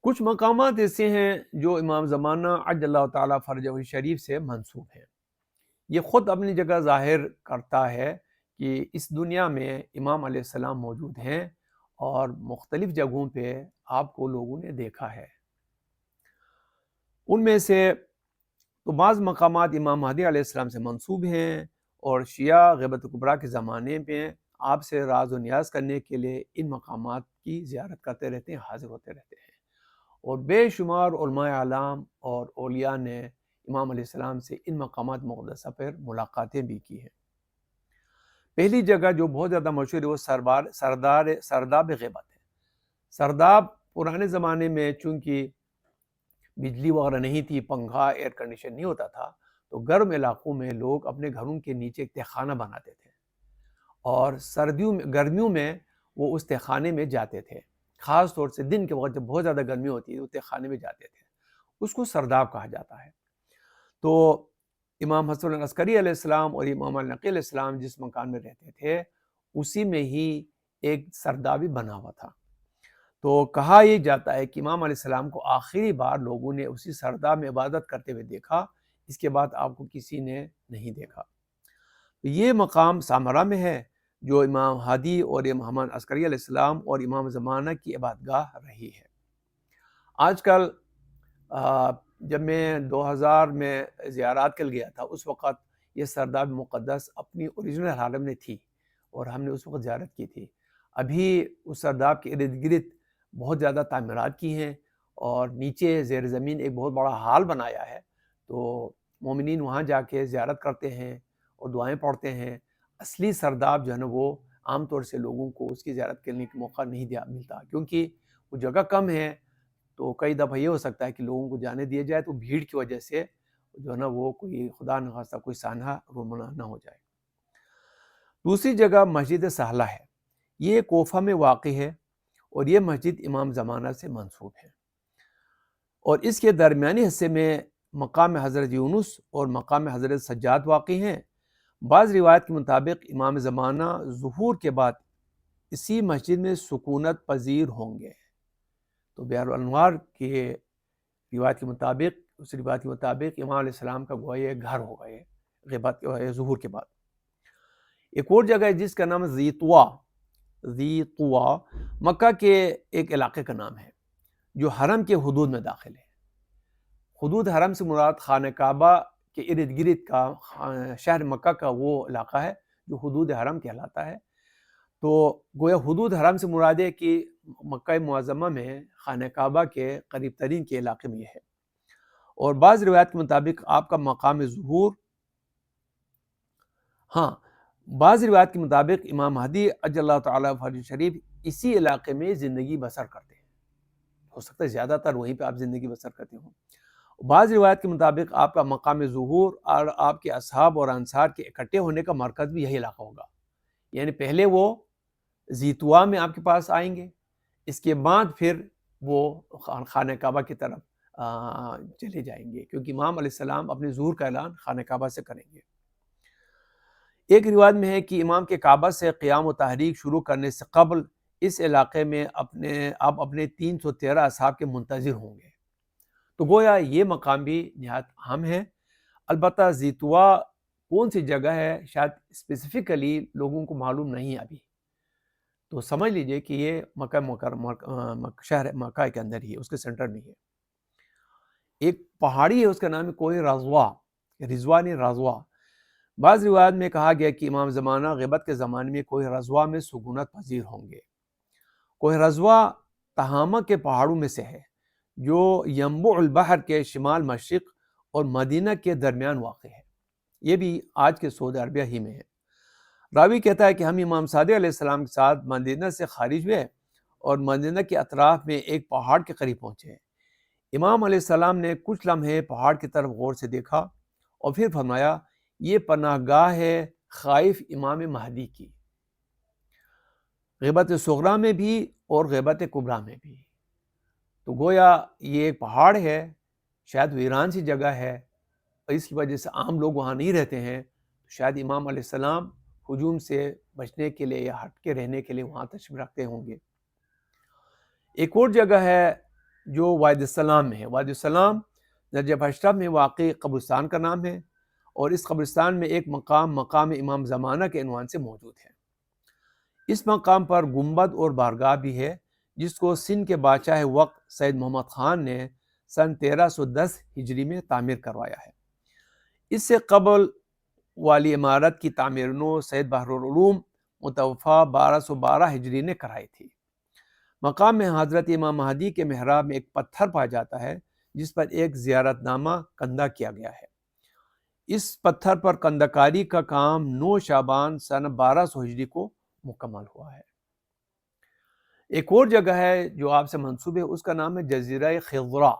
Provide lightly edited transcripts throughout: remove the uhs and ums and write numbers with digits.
کچھ مقامات ایسے ہیں جو امام زمانہ عجل اللہ تعالیٰ فرجہ شریف سے منسوب ہیں۔ یہ خود اپنی جگہ ظاہر کرتا ہے کہ اس دنیا میں امام علیہ السلام موجود ہیں اور مختلف جگہوں پہ آپ کو لوگوں نے دیکھا ہے۔ ان میں سے تو بعض مقامات امام مہدی علیہ السلام سے منسوب ہیں، اور شیعہ غیبت کبریٰ کے زمانے میں آپ سے راز و نیاز کرنے کے لیے ان مقامات کی زیارت کرتے رہتے ہیں، حاضر ہوتے رہتے ہیں، اور بے شمار علماء اعلام اور اولیاء نے امام علیہ السلام سے ان مقامات مقدسہ پر ملاقاتیں بھی کی ہیں۔ پہلی جگہ جو بہت زیادہ مشہور ہے وہ سرداب غیبت ہے۔ سرداب پرانے زمانے میں چونکہ بجلی وغیرہ نہیں تھی، پنکھا ایئر کنڈیشن نہیں ہوتا تھا، تو گرم علاقوں میں لوگ اپنے گھروں کے نیچے ایک تہخانہ بناتے تھے، اور گرمیوں میں وہ اس تہخانے میں جاتے تھے۔ خاص طور سے دن کے وقت جب بہت زیادہ گرمی ہوتی ہے وہ تہخانے میں جاتے تھے، اس کو سرداب کہا جاتا ہے۔ تو امام حسن العسکری علیہ السلام اور امام النقی علیہ السلام جس مکان میں رہتے تھے اسی میں ہی ایک سردابی بنا ہوا تھا۔ تو کہا یہ جاتا ہے کہ امام علیہ السلام کو آخری بار لوگوں نے اسی سرداب میں عبادت کرتے ہوئے دیکھا، اس کے بعد آپ کو کسی نے نہیں دیکھا۔ یہ مقام سامرا میں ہے جو امام ہادی اور امام عسکری علیہ السلام اور امام زمانہ کی عبادتگاہ رہی ہے۔ آج کل جب میں 2000 میں زیارات کے لیے گیا تھا، اس وقت یہ سرداب مقدس اپنی اوریجنل حالت میں تھی اور ہم نے اس وقت زیارت کی تھی۔ ابھی اس سرداب کے ارد گرد بہت زیادہ تعمیرات کی ہیں، اور نیچے زیر زمین ایک بہت بڑا ہال بنایا ہے، تو مومنین وہاں جا کے زیارت کرتے ہیں اور دعائیں پڑھتے ہیں۔ اصلی سرداب جو ہے نا وہ عام طور سے لوگوں کو اس کی زیارت کرنے کا موقع نہیں ملتا، کیونکہ وہ جگہ کم ہے، تو کئی دفعہ یہ ہو سکتا ہے کہ لوگوں کو جانے دیا جائے تو بھیڑ کی وجہ سے جو ہے نا وہ کوئی خدا نخواستہ کوئی سانحہ رومانہ نہ ہو جائے۔ دوسری جگہ مسجد سہلہ ہے، یہ کوفہ میں واقع ہے، اور یہ مسجد امام زمانہ سے منسوب ہے، اور اس کے درمیانی حصے میں مقام حضرت یونس اور مقام حضرت سجاد واقع ہیں۔ بعض روایت کے مطابق امام زمانہ ظہور کے بعد اسی مسجد میں سکونت پذیر ہوں گے۔ تو بیار الانوار کے روایت کے مطابق، اس روایت کے مطابق امام علیہ السلام کا گویا گھر ہوگا یہ غیبت ظہور کے بعد۔ ایک اور جگہ ہے جس کا نام ذی طوا، مکہ کے ایک علاقے کا نام ہے جو حرم کے حدود میں داخل ہے۔ حدود حرم سے مراد خانہ کعبہ کے ارد گرد کا شہر مکہ کا وہ علاقہ ہے جو حدود حرم کہلاتا ہے۔ تو گویا حدود حرم سے مراد ہے کہ مکہ معظمہ میں خانہ کعبہ کے قریب ترین کے علاقے میں یہ ہے، اور بعض روایات کے مطابق آپ کا مقام ظہور، بعض روایات کے مطابق امام مہدی عجل اللہ تعالیٰ فرجہ شریف اسی علاقے میں زندگی بسر کرتے ہیں، ہو سکتا ہے زیادہ تر وہیں پہ آپ زندگی بسر کرتے ہوں۔ بعض روایات کے مطابق آپ کا مقام ظہور اور آپ کے اصحاب اور انصار کے اکٹھے ہونے کا مرکز بھی یہی علاقہ ہوگا، یعنی پہلے وہ ذی طوا میں آپ کے پاس آئیں گے، اس کے بعد پھر وہ خانہ کعبہ کی طرف چلے جائیں گے، کیونکہ امام علیہ السلام اپنے ظہور کا اعلان خانہ کعبہ سے کریں گے۔ ایک روایت میں ہے کہ امام کے کعبہ سے قیام و تحریک شروع کرنے سے قبل اس علاقے میں آپ اپنے 313 اصحاب کے منتظر ہوں گے۔ تو گویا یہ مقام بھی نہایت اہم ہے۔ البتہ ذی طوا کون سی جگہ ہے شاید اسپیسیفکلی لوگوں کو معلوم نہیں ابھی، تو سمجھ لیجئے کہ یہ شہر مکہ کے اندر ہی ہے، اس کے سینٹر میں ہی ہے۔ ایک پہاڑی ہے، اس کا نام ہے کوہ رضوا۔ بعض روایت میں کہا گیا کہ امام زمانہ غیبت کے زمانے میں کوہ رضوا میں سکونت پذیر ہوں گے۔ کوہ رضوا تہامہ کے پہاڑوں میں سے ہے جو ینبوع البحر کے شمال مشرق اور مدینہ کے درمیان واقع ہے، یہ بھی آج کے سعودی عربیہ ہی میں ہے۔ راوی کہتا ہے کہ ہم امام صادق علیہ السلام کے ساتھ مدینہ سے خارج ہوئے اور مدینہ کے اطراف میں ایک پہاڑ کے قریب پہنچے۔ امام علیہ السلام نے کچھ لمحے پہاڑ کی طرف غور سے دیکھا اور پھر فرمایا یہ پناہ گاہ ہے خائف امام مہدی کی، غیبت صغریٰ میں بھی اور غیبت کبریٰ میں بھی۔ تو گویا یہ ایک پہاڑ ہے، شاید ویران سی جگہ ہے، اور اس کی وجہ سے عام لوگ وہاں نہیں رہتے ہیں، شاید امام علیہ السلام ہجوم سے بچنے کے لیے یا ہٹ کے رہنے کے لیے وہاں تشریف رکھتے ہوں گے۔ ایک اور جگہ ہے جو وادی السلام میں ہے۔ وادی السلام نجف اشرف میں واقع قبرستان کا نام ہے، اور اس قبرستان میں ایک مقام امام زمانہ کے عنوان سے موجود ہے۔ اس مقام پر گنبد اور بارگاہ بھی ہے، جس کو سندھ کے بادشاہ وقت سید محمد خان نے سن 1310 ہجری میں تعمیر کروایا ہے۔ اس سے قبل والی عمارت کی تعمیر نو سید بحر العلوم متوفہ 1212 ہجری نے کرائی تھی۔ مقام میں حضرت امام مہدی کے محراب میں ایک پتھر پایا جاتا ہے، جس پر ایک زیارت نامہ کندہ کیا گیا ہے۔ اس پتھر پر کندکاری کا کام 9 شعبان سن 1200 ہجری کو مکمل ہوا ہے۔ ایک اور جگہ ہے جو آپ سے منسوب ہے، اس کا نام ہے جزیرہ خضرا۔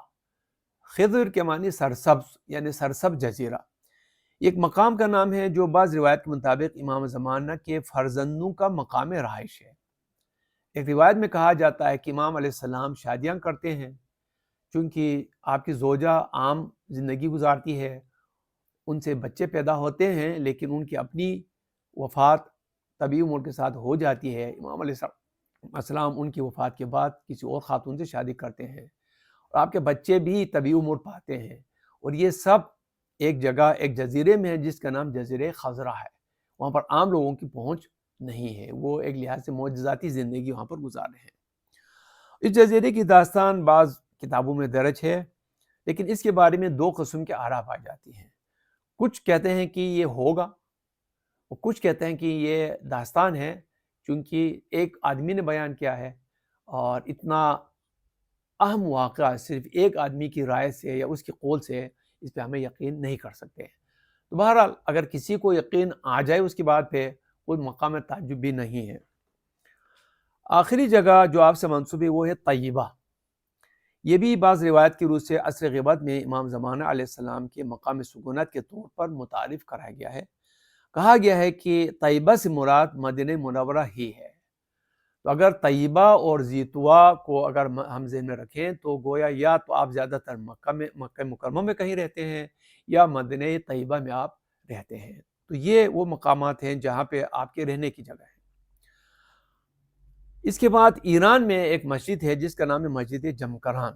خضر کے معنی سرسبز، یعنی سرسبز جزیرہ۔ ایک مقام کا نام ہے جو بعض روایت کے مطابق امام زمانہ کے فرزندوں کا مقام رہائش ہے۔ ایک روایت میں کہا جاتا ہے کہ امام علیہ السلام شادیاں کرتے ہیں، چونکہ آپ کی زوجہ عام زندگی گزارتی ہے، ان سے بچے پیدا ہوتے ہیں، لیکن ان کی اپنی وفات طبی عمر کے ساتھ ہو جاتی ہے۔ امام علیہ السلام ان کی وفات کے بعد کسی اور خاتون سے شادی کرتے ہیں، اور آپ کے بچے بھی طبی عمر پاتے ہیں، اور یہ سب ایک جگہ، ایک جزیرے میں ہے جس کا نام جزیرہ خضرا ہے۔ وہاں پر عام لوگوں کی پہنچ نہیں ہے، وہ ایک لحاظ سے معجزاتی زندگی وہاں پر گزار رہے ہیں۔ اس جزیرے کی داستان بعض کتابوں میں درج ہے، لیکن اس کے بارے میں 2 قسم کے آراء پائی جاتی ہیں۔ کچھ کہتے ہیں کہ یہ ہوگا، اور کچھ کہتے ہیں کہ یہ داستان ہے، چونکہ ایک آدمی نے بیان کیا ہے، اور اتنا اہم واقعہ صرف ایک آدمی کی رائے سے یا اس کے قول سے اس پہ ہمیں یقین نہیں کر سکتے۔ تو بہرحال اگر کسی کو یقین آ جائے اس کی بات پہ، کوئی مقام تعجب بھی نہیں ہے۔ آخری جگہ جو آپ سے منسوب ہے وہ ہے طیبہ۔ یہ بھی بعض روایت کی روح سے عصر غیبت میں امام زمانہ علیہ السلام کے مقام سکونت کے طور پر متعارف کرایا گیا ہے۔ کہا گیا ہے کہ طیبہ سے مراد مدینہ منورہ ہی ہے۔ تو اگر طیبہ اور زیتوا کو اگر ہم ذہن میں رکھیں تو گویا یا تو آپ زیادہ تر مکہ مکرمہ میں کہیں رہتے ہیں، یا مدینہ طیبہ میں آپ رہتے ہیں۔ تو یہ وہ مقامات ہیں جہاں پہ آپ کے رہنے کی جگہ ہے۔ اس کے بعد ایران میں ایک مسجد ہے جس کا نام ہے مسجد جمکران۔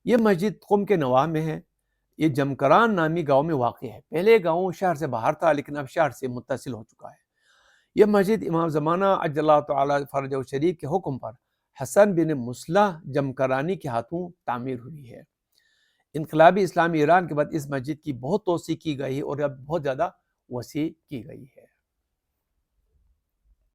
یہ مسجد قم کے نواح میں ہے۔ یہ جمکران نامی گاؤں میں واقع ہے۔ پہلے گاؤں شہر سے باہر تھا، لیکن اب شہر سے متصل ہو چکا ہے۔ یہ مسجد امام زمانہ عجل اللہ تعالی فرجہ شریف کے حکم پر حسن بن مصلح جمکرانی کے ہاتھوں تعمیر ہوئی ہے۔ انقلابی اسلامی ایران کے بعد اس مسجد کی بہت توسیع کی گئی اور اب بہت زیادہ وسیع کی گئی ہے۔